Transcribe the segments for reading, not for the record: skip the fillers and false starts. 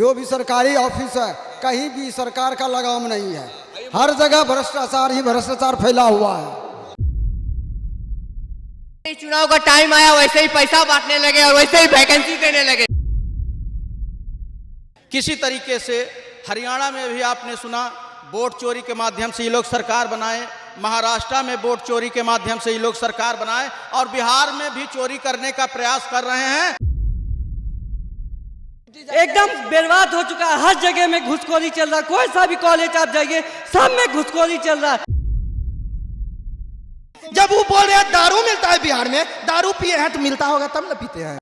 जो भी सरकारी ऑफिस है कहीं भी सरकार का लगाम नहीं है। हर जगह भ्रष्टाचार ही भ्रष्टाचार फैला हुआ है। चुनाव का टाइम आया वैसे ही पैसा बांटने लगे और वैसे ही वैकेंसी देने लगे। किसी तरीके से हरियाणा में भी आपने सुना वोट चोरी के माध्यम से ये लोग सरकार बनाए, महाराष्ट्र में वोट चोरी के माध्यम से ये लोग सरकार बनाए और बिहार में भी चोरी करने का प्रयास कर रहे हैं। एकदम बर्बाद हो चुका है। हर जगह में घुसखोरी चल रहा है। कोई सा भी कॉलेज आप जाइए सब में घुसखोरी चल रहा है। जब वो बोल रहे हैं दारू मिलता है बिहार में, दारू पिए हैं तो मिलता होगा तब ना पीते हैं।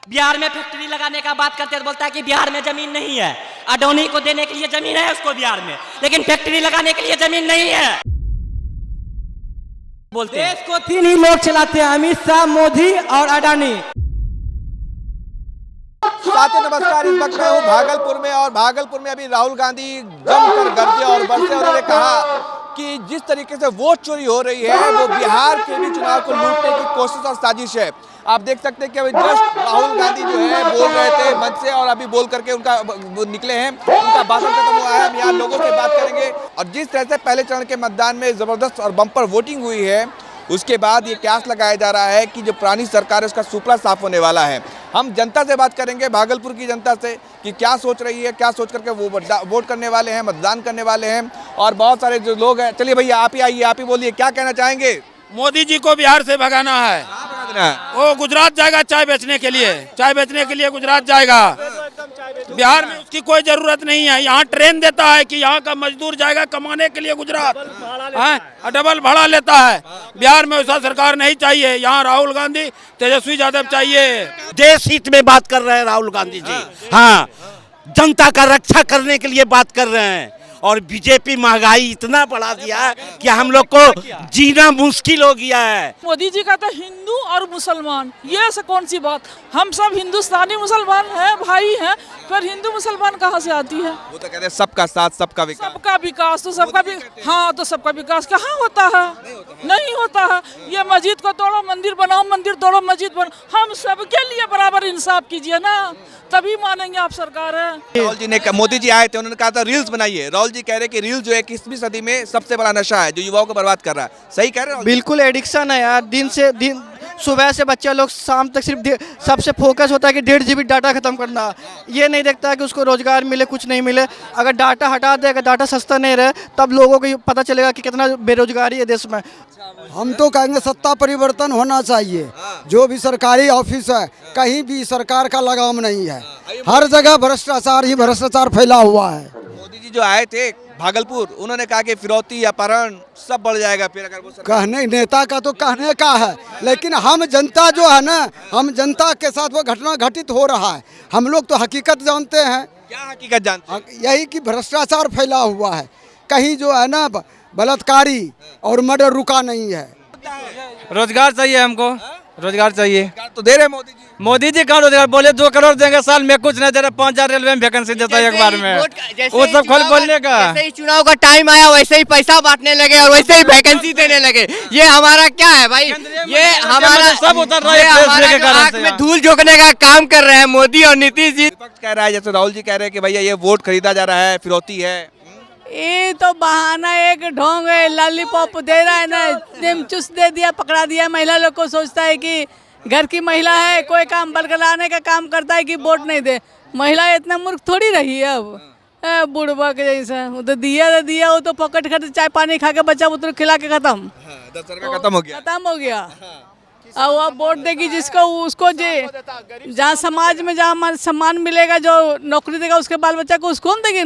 बिहार में फैक्ट्री लगाने का बात करते हैं तो बोलता है कि बिहार में जमीन नहीं है। अडोनी को देने के लिए जमीन है उसको बिहार में, लेकिन फैक्ट्री लगाने के लिए जमीन नहीं है। बोलते हैं देश को तीन ही लोग चलाते हैं, अमित शाह, मोदी और अडानी। साथियों नमस्कार, इस वक्त मैं हूँ भागलपुर में और भागलपुर में अभी राहुल गांधी जमकर गरजे और बरसे। उन्होंने कहा कि जिस तरीके से वोट चोरी हो रही है वो बिहार के भी चुनाव को लूटने की कोशिश और साजिश है। आप देख सकते हैं कि अभी जस्ट राहुल गांधी जो है बोल रहे थे मंच से और अभी बोल करके उनका निकले हैं, उनका भाषण खत्म हुआ है। हम यहाँ लोगों से बात करेंगे और जिस तरह से पहले चरण के मतदान में जबरदस्त और बम्पर वोटिंग हुई है उसके बाद ये कयास लगाया जा रहा है कि जो पुरानी सरकार है उसका सुपड़ा साफ होने वाला है। हम जनता से बात करेंगे, भागलपुर की जनता से, कि क्या सोच रही है, क्या सोच करके वो वोट करने वाले हैं, मतदान करने वाले हैं। और बहुत सारे जो लोग हैं, चलिए भैया आप ही आइए, आप ही बोलिए क्या कहना चाहेंगे। मोदी जी को बिहार से भगाना है। वो गुजरात जाएगा चाय बेचने के लिए, चाय बेचने के लिए गुजरात जाएगा। बिहार में उसकी कोई जरूरत नहीं है। यहाँ ट्रेन देता है कि यहाँ का मजदूर जाएगा कमाने के लिए गुजरात, डबल भाड़ा लेता है। बिहार में वैसा सरकार नहीं चाहिए। यहाँ राहुल गांधी, तेजस्वी यादव चाहिए। देश हित में बात कर रहे हैं राहुल गांधी जी। हाँ, जनता का रक्षा करने के लिए बात कर रहे हैं। और बीजेपी महंगाई इतना बढ़ा दिया है कि हम लोग को जीना मुश्किल हो गया है। मोदी जी का तो हिंदू और मुसलमान, ये ऐसा कौन सी बात। हम सब हिंदुस्तानी मुसलमान हैं, भाई हैं, फिर हिंदू मुसलमान कहाँ से आती है। वो तो कहते हैं सबका साथ सबका विकास। सबका विकास तो सबका भी, हाँ तो सबका विकास कहाँ होता है, नहीं होता है। ये मस्जिद को तोड़ो मंदिर बनाओ, मंदिर तोड़ो मस्जिद बनाओ। हम सबके लिए बराबर इंसाफ कीजिए ना, तभी मानेंगे आप सरकार है। राहुल जी ने, मोदी जी आए थे, उन्होंने कहा था रील्स बनाइए। राहुल जी कह रहे कि रील जो है 21वीं सदी में सबसे बड़ा नशा है जो युवाओं को बर्बाद कर रहा है। सही कह रहे हैं? बिल्कुल एडिक्शन है यार। दिन से दिन, सुबह से बच्चे लोग शाम तक सिर्फ सबसे फोकस होता है कि 1.5 GB डाटा खत्म करना। ये नहीं देखता कि उसको रोजगार मिले, कुछ नहीं मिले। अगर डाटा हटा दे, अगर डाटा सस्ता नहीं रहे तब लोगों को पता चलेगा कि कितना बेरोजगारी है देश में। हम तो कहेंगे सत्ता परिवर्तन होना चाहिए। जो भी सरकारी ऑफिस है कहीं भी सरकार का लगाम नहीं है। हर जगह भ्रष्टाचार ही भ्रष्टाचार फैला हुआ है। मोदी जी जो आए थे भागलपुर, उन्होंने कहा कि फिरौती, अपहरण सब बढ़ जाएगा फिर अगर वो कहने नेता का तो कहने का है, लेकिन हम जनता जो है ना, हम जनता के साथ वो घटना घटित हो रहा है। हम लोग तो हकीकत जानते हैं। क्या हकीकत जानते हैं? यही कि भ्रष्टाचार फैला हुआ है। कहीं जो है ना बलात्कारी और मर्डर रुका नहीं है। रोजगार चाहिए हमको, रोजगार चाहिए। तो दे रहे मोदी जी। मोदी जी का रोजगार बोले 2 करोड़ देंगे साल में, कुछ नहीं दे रहे। 5000 रेलवे में वैकेंसी देता है एक बार में। वो सब खाली बोलने का। जैसे ही चुनाव का टाइम आया वैसे ही पैसा बांटने लगे और वैसे ही वैकेंसी देने लगे। ये हमारा क्या है भाई, ये हमारा सब उतर रहा है। आँख में धूल झोंकने का काम कर रहे हैं मोदी और नीतीश जी। कह रहा है, जैसे राहुल जी कह रहे हैं कि भैया ये वोट खरीदा जा रहा है, फिरौती है। ये तो बहाना, एक ढोंग है। लॉलीपॉप दे रहा है ना, चुस दे दिया, पकड़ा दिया। महिला लोग को सोचता है कि घर की महिला है, कोई काम बरगलाने का काम करता है कि वोट नहीं दे। महिला इतना मूर्ख थोड़ी रही है अब, बुढ़वा के जैसा। वो तो दिया, वो तो पकड़ कर चाय पानी खा के बच्चा बुतरू खिला के खत्म। 10 रुपये खत्म हो गया, खत्म हो गया। अब वो वोट देगी जिसको, उसको जहाँ समाज में जहाँ सम्मान मिलेगा, जो नौकरी देगा उसके बाल बच्चा को, उसको देगी,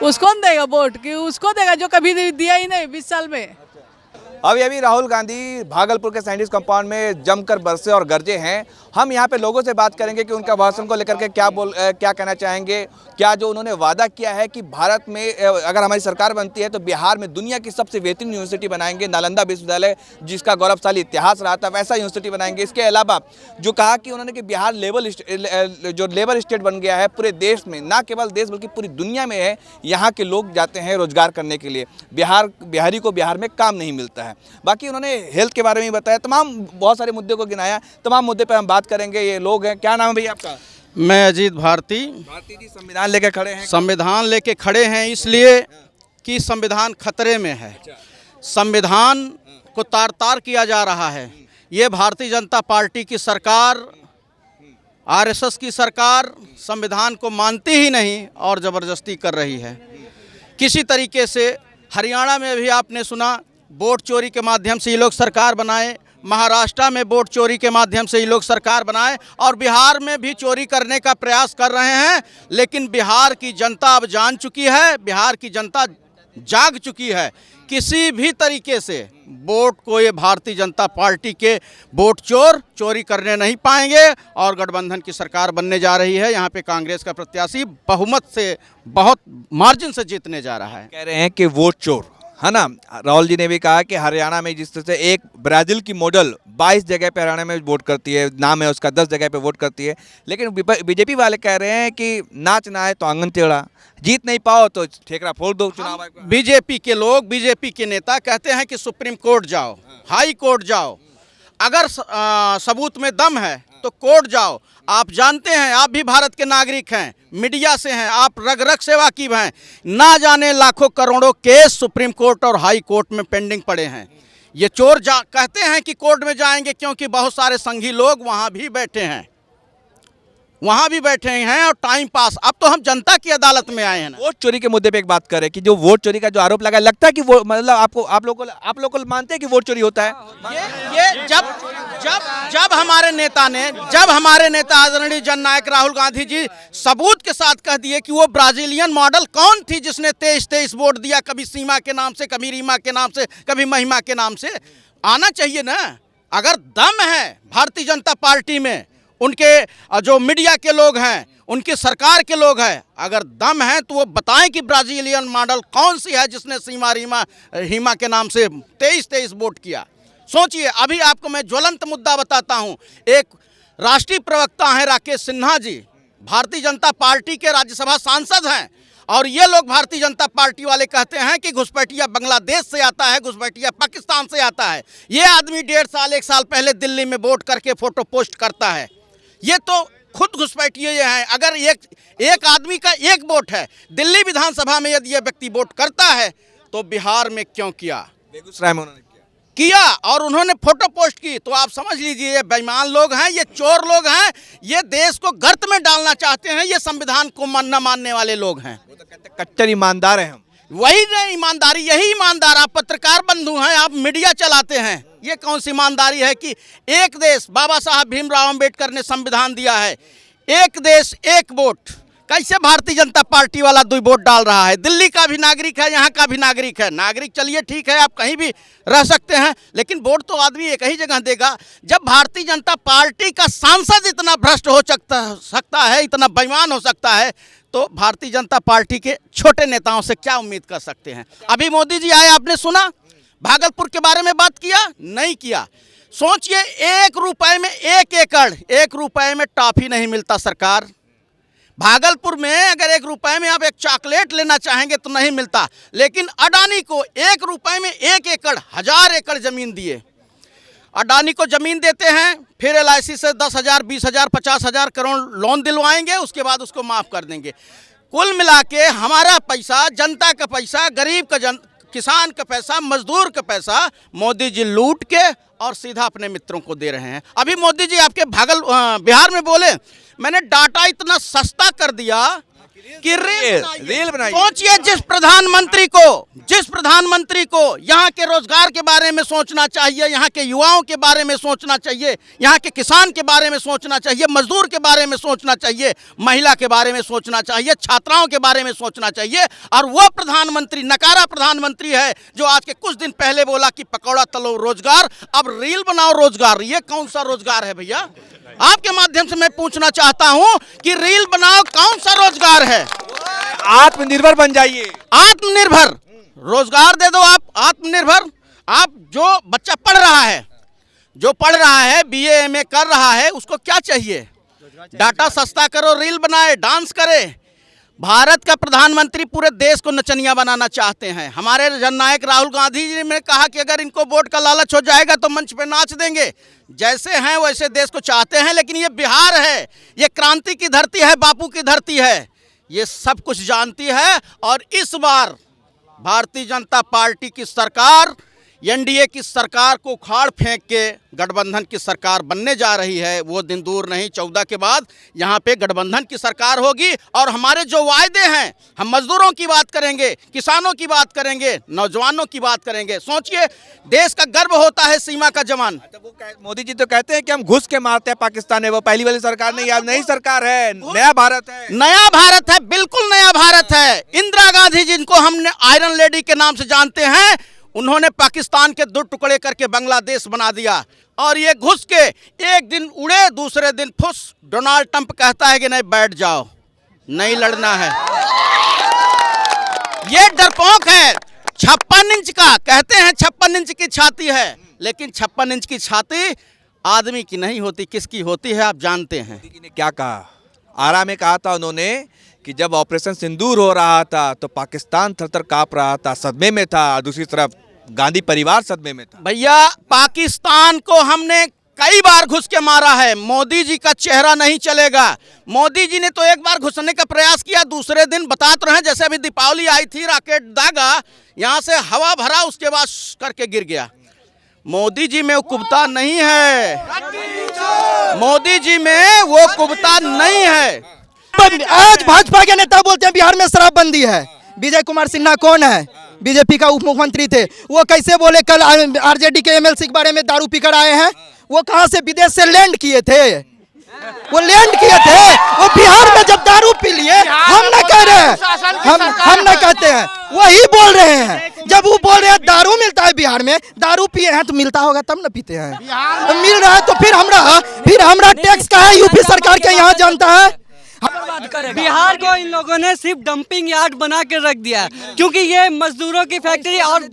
उसको देगा वोट कि उसको देगा जो कभी दिया ही नहीं 20 साल में। अभी राहुल गांधी भागलपुर के साइंटिस्ट कंपाउंड में जमकर बरसे और गरजे हैं। हम यहाँ पे लोगों से बात करेंगे कि उनका भाषण को लेकर के क्या कहना चाहेंगे। क्या जो उन्होंने वादा किया है कि भारत में अगर हमारी सरकार बनती है तो बिहार में दुनिया की सबसे बेहतरीन यूनिवर्सिटी बनाएंगे, नालंदा विश्वविद्यालय जिसका गौरवशाली इतिहास रहा था, वैसा यूनिवर्सिटी बनाएंगे। इसके अलावा जो कहा कि उन्होंने कि बिहार जो लेबर स्टेट बन गया है पूरे देश में, ना केवल देश बल्कि पूरी दुनिया में है। यहाँ के लोग जाते हैं रोजगार करने के लिए, बिहारी को बिहार में काम नहीं मिलता है। बाकी उन्होंने हेल्थ के बारे में बताया, तमाम बहुत सारे मुद्दे को गिनाया। तमाम मुद्दे पे हम बात करेंगे। ये लोग हैं, क्या नाम है भैया आपका? मैं अजीत भारती। भारती जी संविधान लेकर खड़े हैं। संविधान लेके खड़े हैं इसलिए कि संविधान खतरे में है। संविधान को तार तार किया जा रहा है। ये भारतीय जनता पार्टी की सरकार, आरएसएस की सरकार संविधान को मानती ही नहीं और ज़बरदस्ती कर रही है। किसी तरीके से हरियाणा में भी आपने सुना, वोट चोरी के माध्यम से ये लोग सरकार बनाए, महाराष्ट्र में वोट चोरी के माध्यम से ये लोग सरकार बनाए और बिहार में भी चोरी करने का प्रयास कर रहे हैं। लेकिन बिहार की जनता अब जान चुकी है, बिहार की जनता जाग चुकी है। किसी भी तरीके से वोट को ये भारतीय जनता पार्टी के वोट चोर चोरी करने नहीं पाएंगे और गठबंधन की सरकार बनने जा रही है। यहाँ पे कांग्रेस का प्रत्याशी बहुमत से, बहुत मार्जिन से जीतने जा रहा है। कह रहे हैं कि वोट चोर है ना। राहुल जी ने भी कहा कि हरियाणा में जिस तरह से एक ब्राजील की मॉडल 22 जगह पे हरियाणा में वोट करती है, नाम है उसका, 10 जगह पे वोट करती है। लेकिन बीजेपी वाले कह रहे हैं कि नाचना है तो आंगन टेढ़ा, जीत नहीं पाओ तो ठेकरा फोड़ दो चुनाव आयोग का। बीजेपी के लोग, बीजेपी के नेता कहते हैं कि सुप्रीम कोर्ट जाओ, हाई कोर्ट जाओ, अगर सबूत में दम है तो कोर्ट जाओ। आप जानते हैं, आप भी भारत के नागरिक हैं, मीडिया से हैं, आप रग रग से वाकिफ हैं, ना जाने लाखों करोड़ों केस सुप्रीम कोर्ट और हाई कोर्ट में पेंडिंग पड़े हैं। ये चोर कहते हैं कि कोर्ट में जाएंगे क्योंकि बहुत सारे संघी लोग वहाँ भी बैठे हैं, वहाँ भी बैठे हैं और टाइम पास। अब तो हम जनता की अदालत में आए हैं ना। वोट चोरी के मुद्दे पे एक बात करें कि जो वोट चोरी का जो आरोप लगा, लगता है कि वो मतलब आप लोग को मानते हैं कि वोट चोरी होता है? ये जब हमारे नेता आदरणीय जननायक राहुल गांधी जी सबूत के साथ कह दिए कि वो ब्राजीलियन मॉडल कौन थी जिसने 23 वोट दिया, कभी सीमा के नाम से, कभी रीमा के नाम से, कभी महिमा के नाम से। आना चाहिए ना। अगर दम है भारतीय जनता पार्टी में, उनके जो मीडिया के लोग हैं, उनकी सरकार के लोग हैं, अगर दम है तो वो बताएं कि ब्राजीलियन मॉडल कौन सी है जिसने सीमा रीमा के नाम से 23 वोट किया। सोचिए, अभी आपको मैं ज्वलंत मुद्दा बताता हूं। एक राष्ट्रीय प्रवक्ता हैं राकेश सिन्हा जी, भारतीय जनता पार्टी के राज्यसभा सांसद हैं, और ये लोग भारतीय जनता पार्टी वाले कहते हैं कि घुसपैठिया बांग्लादेश से आता है, घुसपैठिया पाकिस्तान से आता है। ये आदमी 1.5 साल 1 साल पहले दिल्ली में वोट करके फोटो पोस्ट करता है। ये तो खुद घुसपैठिए हैं। अगर एक आदमी का एक वोट है, दिल्ली विधानसभा में यदि ये व्यक्ति वोट करता है तो बिहार में क्यों किया? बेगूसराय में उन्होंने किया और उन्होंने फोटो पोस्ट की। तो आप समझ लीजिए, ये बेईमान लोग हैं, ये चोर लोग हैं, ये देश को गर्त में डालना चाहते हैं, ये संविधान को न मानने वाले लोग हैं। वो तो कहते हैं कट्टर ईमानदार हैं हम। वही नहीं ईमानदारी, यही ईमानदार। आप पत्रकार बंधु हैं, आप मीडिया चलाते हैं, ये कौन सी ईमानदारी है कि एक देश, बाबा साहब भीमराव अंबेडकर ने संविधान दिया है, एक देश एक वोट। कैसे भारतीय जनता पार्टी वाला 2 वोट डाल रहा है? दिल्ली का भी नागरिक है, यहाँ का भी नागरिक है। नागरिक चलिए ठीक है, आप कहीं भी रह सकते हैं, लेकिन वोट तो आदमी एक ही जगह देगा। जब भारतीय जनता पार्टी का सांसद इतना भ्रष्ट हो सकता है, इतना बेईमान हो सकता है, तो भारतीय जनता पार्टी के छोटे नेताओं से क्या उम्मीद कर सकते हैं? अभी मोदी जी आए, आपने सुना, भागलपुर के बारे में बात किया? नहीं किया। सोचिए, 1 रुपए में 1 एकड़, 1 रुपए में टॉफी नहीं मिलता सरकार। भागलपुर में अगर 1 रुपए में आप एक चॉकलेट लेना चाहेंगे तो नहीं मिलता, लेकिन अडानी को 1 रुपए में 1 एकड़, 1000 एकड़ जमीन दिए। अडानी को जमीन देते हैं, फिर LIC से 10,000, 20,000, 50,000 करोड़ लोन दिलवाएंगे, उसके बाद उसको माफ़ कर देंगे। कुल मिला के हमारा पैसा, जनता का पैसा, गरीब का किसान का पैसा, मजदूर का पैसा मोदी जी लूट के और सीधा अपने मित्रों को दे रहे हैं। अभी मोदी जी आपके बिहार में बोले, मैंने डाटा इतना सस्ता कर दिया कि रेल बनाई। सोचिए, जिस प्रधानमंत्री को यहाँ के रोजगार के बारे में सोचना चाहिए, यहाँ के युवाओं के बारे में सोचना चाहिए, यहाँ के किसान के बारे में सोचना चाहिए, मजदूर के बारे में सोचना चाहिए, महिला के बारे में सोचना चाहिए, छात्राओं के बारे में सोचना चाहिए, और वो प्रधानमंत्री नकारा प्रधानमंत्री है जो आज के कुछ दिन पहले बोला कि पकौड़ा तलो रोजगार, अब रील बनाओ रोजगार। ये कौन सा रोजगार है भैया? आपके माध्यम से मैं पूछना चाहता हूं कि रील बनाओ कौन सा रोजगार है? आत्मनिर्भर बन जाइए। आत्मनिर्भर रोजगार दे दो आप, आत्मनिर्भर। आप जो बच्चा पढ़ रहा है, BA MA कर रहा है, उसको क्या चाहिए? डाटा सस्ता करो, रील बनाए, डांस करे, भारत का प्रधानमंत्री पूरे देश को नचनिया बनाना चाहते हैं। हमारे जननायक राहुल गांधी जी ने कहा कि अगर इनको वोट का लालच हो जाएगा तो मंच पे नाच देंगे। जैसे हैं वैसे देश को चाहते हैं, लेकिन ये बिहार है, ये क्रांति की धरती है, बापू की धरती है, ये सब कुछ जानती है। और इस बार भारतीय जनता पार्टी की सरकार एनडीए की सरकार को उखाड़ फेंक के गठबंधन की सरकार बनने जा रही है। वो दिन दूर नहीं, 14 के बाद यहाँ पे गठबंधन की सरकार होगी। और हमारे जो वायदे हैं, हम मजदूरों की बात करेंगे, किसानों की बात करेंगे, नौजवानों की बात करेंगे। सोचिए, देश का गर्व होता है सीमा का जवान। मोदी जी तो कहते हैं कि हम घुस के मारते हैं पाकिस्तान है, वो पहली वाली सरकार नहीं, आज नई सरकार है, नया भारत है। नया भारत है, बिल्कुल नया भारत है। इंदिरा गांधी जिनको हमने आयरन लेडी के नाम से जानते हैं, उन्होंने पाकिस्तान के 2 टुकड़े करके बांग्लादेश बना दिया। और ये घुस के एक दिन उड़े, दूसरे दिन फुस। डोनाल्ड ट्रंप कहता है कि नहीं, बैठ जाओ, नहीं लड़ना है। ये डरपोक है। 56 इंच का कहते हैं, 56 इंच की छाती है, लेकिन 56 इंच की छाती आदमी की नहीं होती, किसकी होती है आप जानते हैं। मोदी जी ने क्या कहा? आरा में कहा था उन्होंने कि जब ऑपरेशन सिंदूर हो रहा था तो पाकिस्तान थर-थर कांप रहा था, सदमे में था। दूसरी तरफ गांधी परिवार सदमे में था। भैया, पाकिस्तान को हमने कई बार घुस के मारा है। मोदी जी का चेहरा नहीं चलेगा। मोदी जी ने तो एक बार घुसने का प्रयास किया, दूसरे दिन बता तो रहे, जैसे अभी दीपावली आई थी, रॉकेट दागा, यहाँ से हवा भरा, उसके बाद करके गिर गया। मोदी जी में वो कुबता नहीं है, मोदी जी में वो कुबता नहीं है। आज भाजपा के नेता बोलते हैं बिहार में शराबबंदी है। विजय कुमार सिन्हा कौन है? बीजेपी का उप मुख्यमंत्री थे। वो कैसे बोले कल आरजेडी के एमएलसी के बारे में दारू पीकर आए हैं? वो कहां से विदेश से लैंड किए थे? वो लैंड किए थे, वो बिहार में जब दारू पी लिए, हम ना कह रहे हैं, हम ना कहते हैं, वही बोल रहे हैं। जब वो बोल रहे हैं दारू मिलता है बिहार में, दारू पिए हैं तो मिलता होगा तब ना पीते हैं। तो मिल रहा है तो फिर हमरा टैक्स का है, यूपी सरकार के यहाँ जानता है। बिहार को इन लोगों ने सिर्फ डंपिंग यार्ड बना के रख दिया, क्योंकि ये मजदूरों की फैक्ट्री। और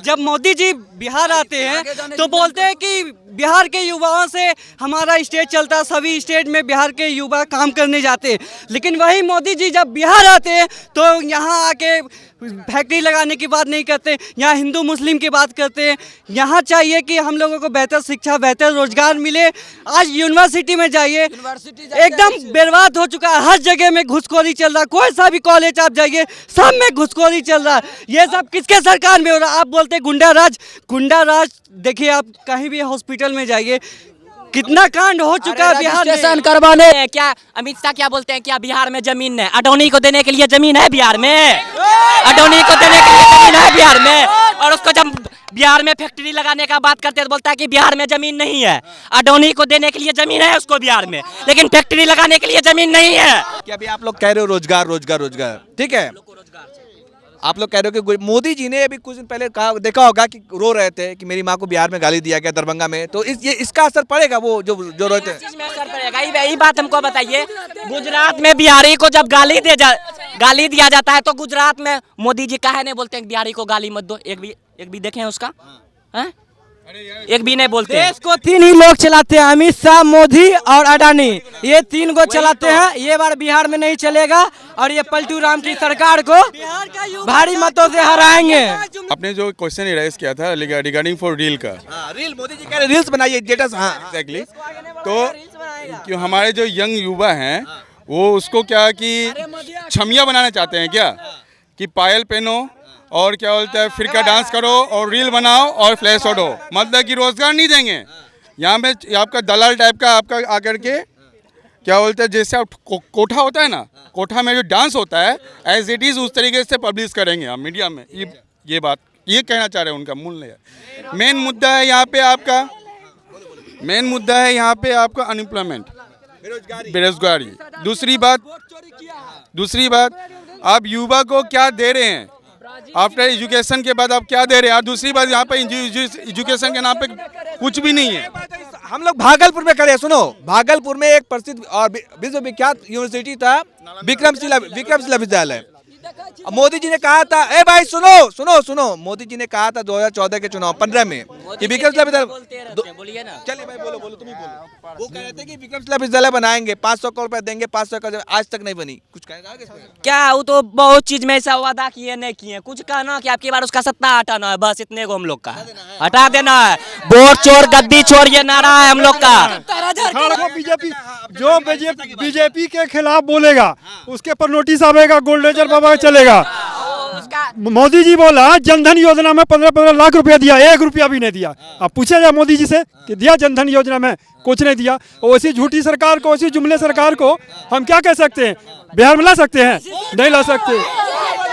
जब मोदी जी बिहार आते हैं तो बोलते हैं कि बिहार के युवाओं से हमारा स्टेट चलता है, सभी स्टेट में बिहार के युवा काम करने जाते हैं। लेकिन वही मोदी जी जब बिहार आते हैं तो यहाँ आके फैक्ट्री लगाने की बात नहीं करते, यहाँ हिंदू मुस्लिम की बात करते हैं। यहाँ चाहिए कि हम लोगों को बेहतर शिक्षा, बेहतर रोजगार मिले। आज यूनिवर्सिटी में जाइए, एकदम बर्बाद हो चुका है, हर जगह में घुसखोरी चल रहा है। कोई सा भी कॉलेज आप जाइए, सब में घुसखोरी चल रहा है। ये सब किसके सरकार में हो रहा है? आप बोलते हैं गुंडा राज। देखिए, आप कहीं भी हॉस्पिटल में जाइए, कितना कांड हो चुका है बिहार में। करवाने क्या अमित शाह क्या बोलते हैं, क्या बिहार में जमीन है? अडोनी को देने के लिए जमीन है बिहार में? अडोनी को देने के लिए जमीन है बिहार में? और उसको जब बिहार में फैक्ट्री लगाने का बात करते हैं तो बोलता है कि बिहार में जमीन नहीं है। अडोनी को देने के लिए जमीन है उसको बिहार में, लेकिन फैक्ट्री लगाने के लिए जमीन नहीं है। कि अभी आप लोग कह रहे हो रोजगार रोजगार रोजगार, ठीक है, आप लोग कह रहे हो कि मोदी जी ने अभी कुछ दिन पहले कहा, देखा होगा कि रो रहे थे कि मेरी माँ को बिहार में गाली दिया गया दरभंगा में, तो इसका असर पड़ेगा? वो जो रोते हैं, में असर पड़ेगा। यही बात हमको बताइए, गुजरात में बिहारी को जब गाली दिया जाता है तो गुजरात में मोदी जी काहे नहीं बोलते हैं बिहारी को गाली मत दो? एक भी देखे हैं उसका? एक भी नहीं बोलते। देश को 3 ही लोग चलाते हैं, अमित शाह, मोदी और अडानी। ये 3 को चलाते हैं। ये बार बिहार में नहीं चलेगा और ये पलटू राम की सरकार को भारी मतों से हराएंगे। आपने जो क्वेश्चन रेज किया था रिगार्डिंग फॉर रील का, रील मोदी जी कह रहे रील्स बनाइए, स्टेटस। हाँ, एग्जैक्टली। तो क्यों हमारे जो यंग युवा हैं वो उसको क्या कि छमिया बनाना चाहते हैं क्या, कि पायल पहनो और क्या बोलता है फिर का डांस करो और रील बनाओ और फ्लैश उड़ो, मतलब कि रोजगार नहीं देंगे। यहाँ पे आपका दलाल टाइप का आपका आकर के क्या बोलते हैं, जैसे आप कोठा होता है ना, कोठा में जो डांस होता है एज इट इज़ उस तरीके से पब्लिश करेंगे हम मीडिया में। ये बात ये कहना चाह रहे हैं, उनका मूल है। मेन मुद्दा है यहाँ पे आपका अनएम्प्लॉयमेंट, बेरोजगारी। दूसरी बात आप युवा को क्या दे रहे हैं आफ्टर एजुकेशन के बाद, आप क्या दे रहे हैं? दूसरी बात यहाँ पे एजुकेशन के नाम पे कुछ भी नहीं है। हम लोग भागलपुर में खड़े हैं। सुनो, भागलपुर में एक प्रसिद्ध और विश्वविख्यात यूनिवर्सिटी था विक्रमशिला विश्वविद्यालय। मोदी जी ने कहा था, ए भाई सुनो सुनो सुनो, मोदी जी ने कहा था 2014 के चुनाव 15 में कि विक्रमशिला विद्यालय, बोलिए ना। चलिए भाई बोलो बोलो तुम ही बोलो। वो कह रहे थे कि विक्रमशिला विद्यालय बनाएंगे, 500 करोड़ रुपए देंगे, 500 करोड़, आज तक नहीं बनी। कुछ कहना आगे इसमें? क्या वो तो बहुत चीज में ऐसा वादा किए नहीं किए, कुछ कहना कि आपकी बार उसका सत्ता हटाना है, बस इतने को हम लोग का हटा देना है। वोट चोर गद्दी चोर ये नारा है हम लोग का। बीजेपी जो बीजेपी के खिलाफ बोलेगा उसके पर नोटिस आवेगा, गोल्डन बाबा चलेगा। मोदी जी बोला जनधन योजना में 15-15 लाख रुपया दिया, 1 रुपया भी नहीं दिया। अब पूछा जाए मोदी जी से कि दिया जनधन योजना में, कुछ नहीं दिया। और ऐसी झूठी सरकार को, ऐसी जुमले सरकार को हम क्या कह सकते हैं? बिहार में ला सकते हैं? नहीं ला सकते।